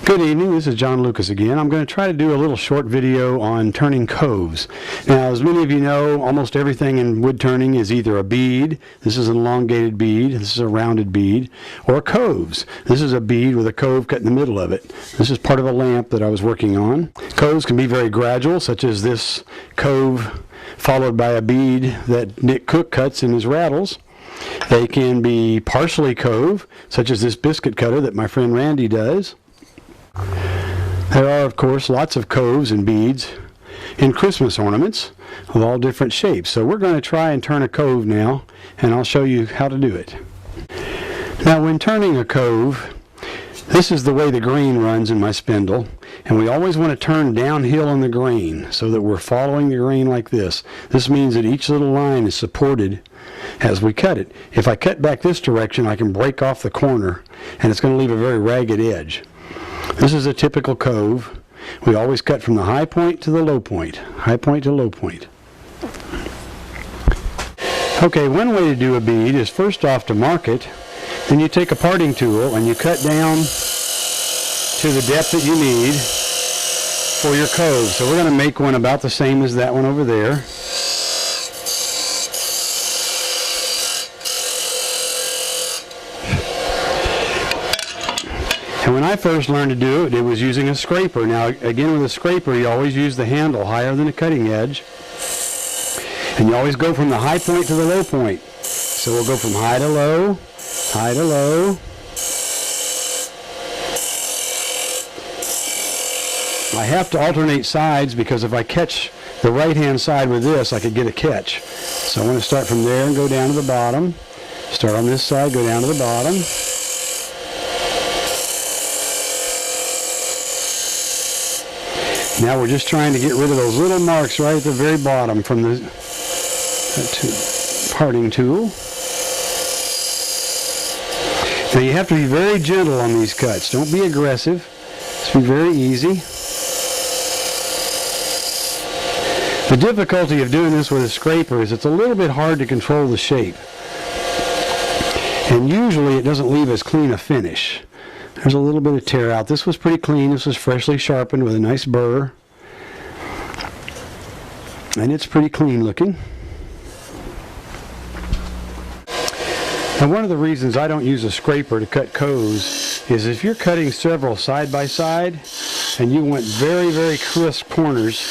Good evening, this is John Lucas again. I'm going to try to do a little short video on turning coves. Now, as many of you know, almost everything in wood turning is either a bead, this is an elongated bead, this is a rounded bead, or coves. This is a bead with a cove cut in the middle of it. This is part of a lamp that I was working on. Coves can be very gradual, such as this cove followed by a bead that Nick Cook cuts in his rattles. They can be partially cove, such as this biscuit cutter that my friend Randy does. There are, of course, lots of coves and beads in Christmas ornaments of all different shapes. So we're going to try and turn a cove now, and I'll show you how to do it. Now, when turning a cove, this is the way the grain runs in my spindle, and we always want to turn downhill on the grain so that we're following the grain like this. This means that each little line is supported as we cut it. If I cut back this direction, I can break off the corner, and it's going to leave a very ragged edge. This is a typical cove. We always cut from the high point to the low point. High point to low point. Okay, one way to do a bead is first off to mark it. Then you take a parting tool and you cut down to the depth that you need for your cove. So we're going to make one about the same as that one over there. And when I first learned to do it, it was using a scraper. Now, again, with a scraper, you always use the handle higher than the cutting edge. And you always go from the high point to the low point. So we'll go from high to low, high to low. I have to alternate sides because if I catch the right-hand side with this, I could get a catch. So I want to start from there and go down to the bottom. Start on this side, go down to the bottom. Now we're just trying to get rid of those little marks right at the very bottom from the parting tool. Now you have to be very gentle on these cuts. Don't be aggressive. Just be very easy. The difficulty of doing this with a scraper is it's a little bit hard to control the shape. And usually it doesn't leave as clean a finish. There's a little bit of tear out. This was pretty clean. This was freshly sharpened with a nice burr. And it's pretty clean looking. And one of the reasons I don't use a scraper to cut coves is if you're cutting several side by side and you want very, very crisp corners,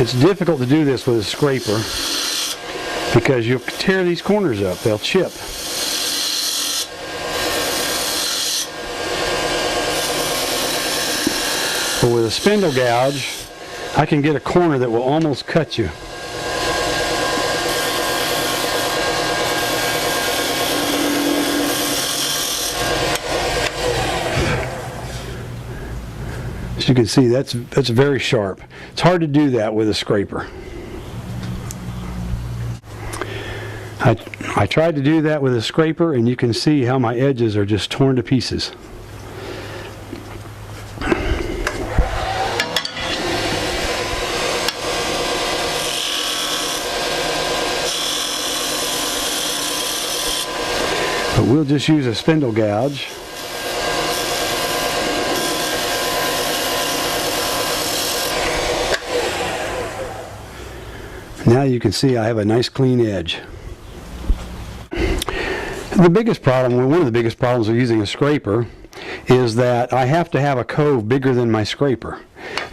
it's difficult to do this with a scraper because you'll tear these corners up. They'll chip. But with a spindle gouge, I can get a corner that will almost cut you. As you can see, that's very sharp. It's hard to do that with a scraper. I tried to do that with a scraper, and you can see how my edges are just torn to pieces. But we'll just use a spindle gouge. Now you can see I have a nice clean edge. The biggest problem, one of the biggest problems of using a scraper is that I have to have a cove bigger than my scraper.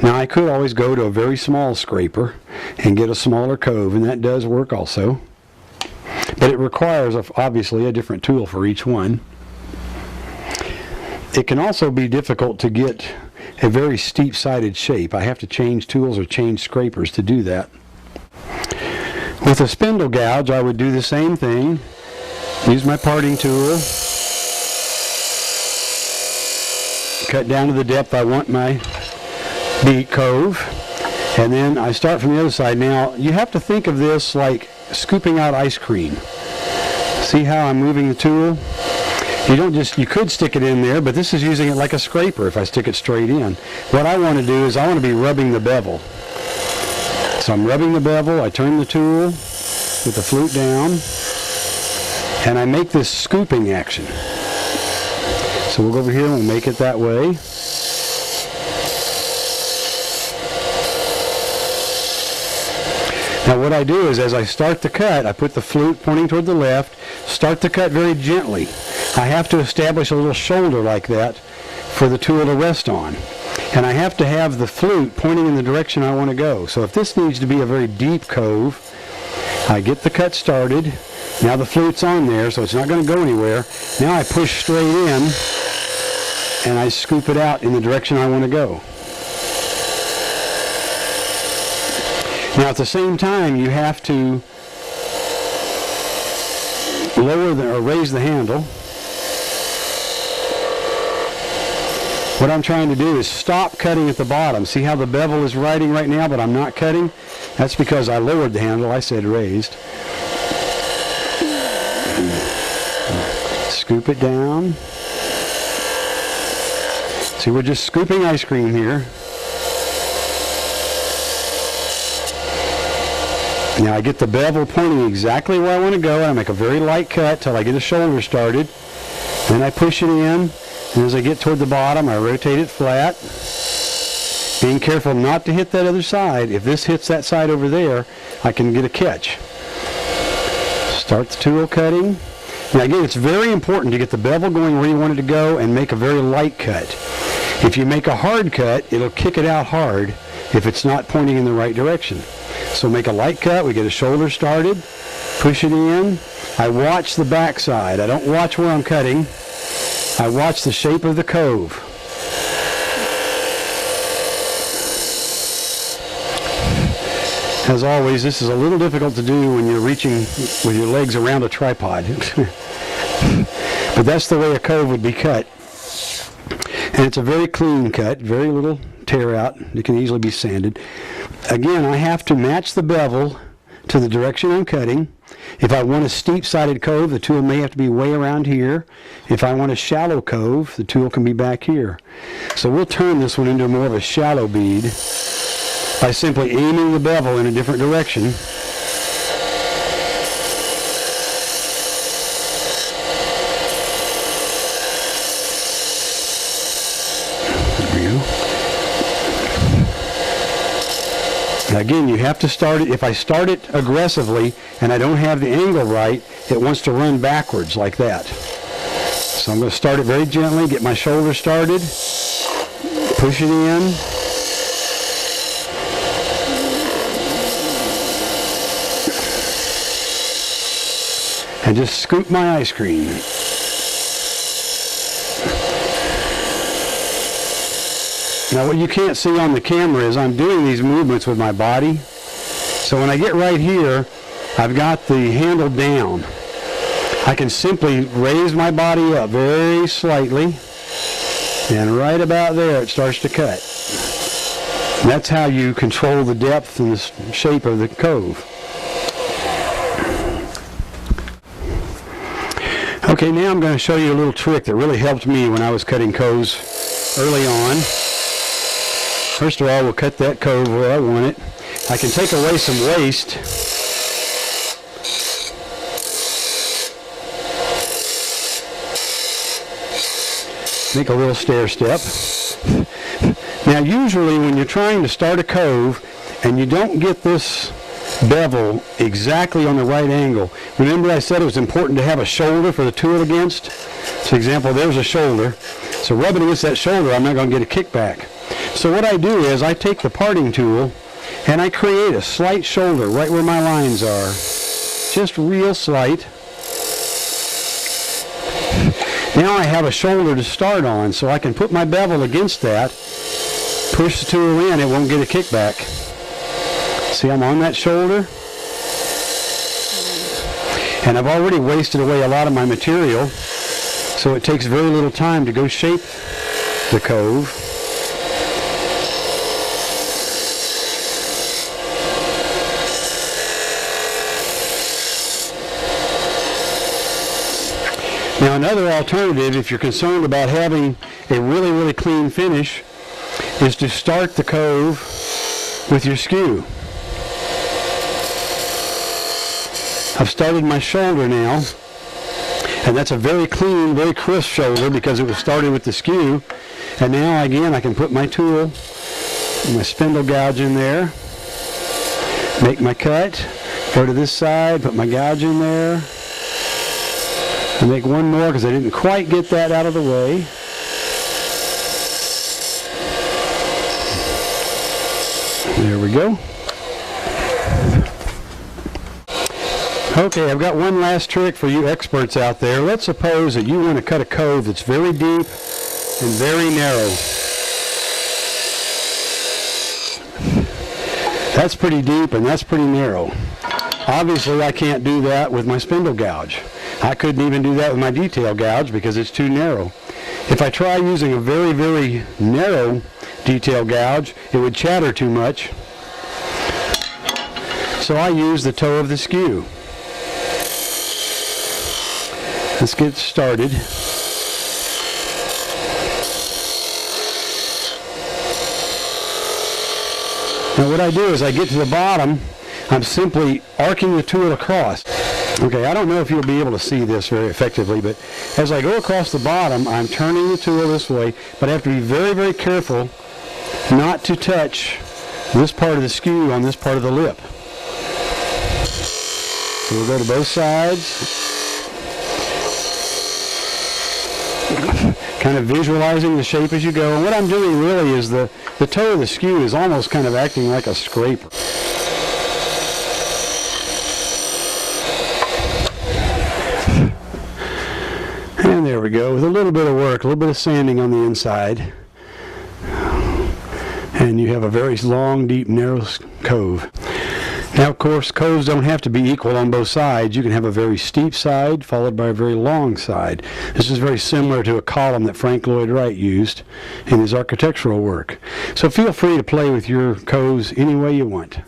Now I could always go to a very small scraper and get a smaller cove, and that does work also. But it requires, obviously, a different tool for each one. It can also be difficult to get a very steep-sided shape. I have to change tools or change scrapers to do that. With a spindle gouge, I would do the same thing. Use my parting tool. Cut down to the depth I want my bead cove. And then I start from the other side. Now, you have to think of this like scooping out ice cream. See how I'm moving the tool? You could stick it in there, but this is using it like a scraper if I stick it straight in. What I want to do is I want to be rubbing the bevel. So I'm rubbing the bevel, I turn the tool with the flute down, and I make this scooping action. So we'll go over here and we'll make it that way. Now what I do is, as I start the cut, I put the flute pointing toward the left, start the cut very gently. I have to establish a little shoulder like that for the tool to rest on. And I have to have the flute pointing in the direction I want to go. So if this needs to be a very deep cove, I get the cut started. Now the flute's on there, so it's not going to go anywhere. Now I push straight in, and I scoop it out in the direction I want to go. Now at the same time, you have to lower or raise the handle. What I'm trying to do is stop cutting at the bottom. See how the bevel is riding right now, but I'm not cutting? That's because I lowered the handle. I said raised. Scoop it down. See, we're just scooping ice cream here. Now I get the bevel pointing exactly where I want to go, and I make a very light cut till I get a shoulder started. Then I push it in. And as I get toward the bottom, I rotate it flat, being careful not to hit that other side. If this hits that side over there, I can get a catch. Start the tool cutting. Now again, it's very important to get the bevel going where you want it to go and make a very light cut. If you make a hard cut, it'll kick it out hard if it's not pointing in the right direction. So make a light cut, we get a shoulder started, push it in. I watch the back side. I don't watch where I'm cutting. I watch the shape of the cove. As always, this is a little difficult to do when you're reaching with your legs around a tripod. But that's the way a cove would be cut. And it's a very clean cut, very little tear out. It can easily be sanded. Again, I have to match the bevel to the direction I'm cutting. If I want a steep-sided cove, the tool may have to be way around here. If I want a shallow cove, the tool can be back here. So we'll turn this one into more of a shallow bead by simply aiming the bevel in a different direction. Now again, you have to start it. If I start it aggressively and I don't have the angle right, it wants to run backwards like that. So I'm going to start it very gently, get my shoulder started, push it in. And just scoop my ice cream. Now what you can't see on the camera is I'm doing these movements with my body. So when I get right here, I've got the handle down. I can simply raise my body up very slightly, and right about there it starts to cut. And that's how you control the depth and the shape of the cove. Okay, now I'm going to show you a little trick that really helped me when I was cutting coves early on. First of all, we'll cut that cove where I want it. I can take away some waste. Make a little stair step. Now usually when you're trying to start a cove and you don't get this bevel exactly on the right angle, remember I said it was important to have a shoulder for the tool against? For example, there's a shoulder. So rubbing against that shoulder, I'm not going to get a kickback. So what I do is I take the parting tool and I create a slight shoulder right where my lines are. Just real slight. Now I have a shoulder to start on, so I can put my bevel against that, push the tool in, it won't get a kickback. See, I'm on that shoulder. And I've already wasted away a lot of my material, so it takes very little time to go shape the cove. Now another alternative, if you're concerned about having a really, really clean finish, is to start the cove with your skew. I've started my shoulder now, And that's a very clean, very crisp shoulder because it was started with the skew. And now again I can put my tool, my spindle gouge in there, make my cut, go to this side, put my gouge in there, and make one more because I didn't quite get that out of the way. There we go. Okay, I've got one last trick for you experts out there. Let's suppose that you want to cut a cove that's very deep and very narrow. That's pretty deep and that's pretty narrow. Obviously I can't do that with my spindle gouge. I couldn't even do that with my detail gouge because it's too narrow. If I try using a very, very narrow detail gouge, it would chatter too much. So I use the toe of the skew. Let's get started. Now what I do is I get to the bottom, I'm simply arcing the tool across. Okay, I don't know if you'll be able to see this very effectively, but as I go across the bottom, I'm turning the tool this way, but I have to be very, very careful not to touch this part of the skew on this part of the lip. So we'll go to both sides. Kind of visualizing the shape as you go. And what I'm doing really is the toe of the skew is almost kind of acting like a scraper. And there we go, with a little bit of work, a little bit of sanding on the inside. And you have a very long, deep, narrow cove. Now, of course, coves don't have to be equal on both sides. You can have a very steep side followed by a very long side. This is very similar to a column that Frank Lloyd Wright used in his architectural work. So feel free to play with your coves any way you want.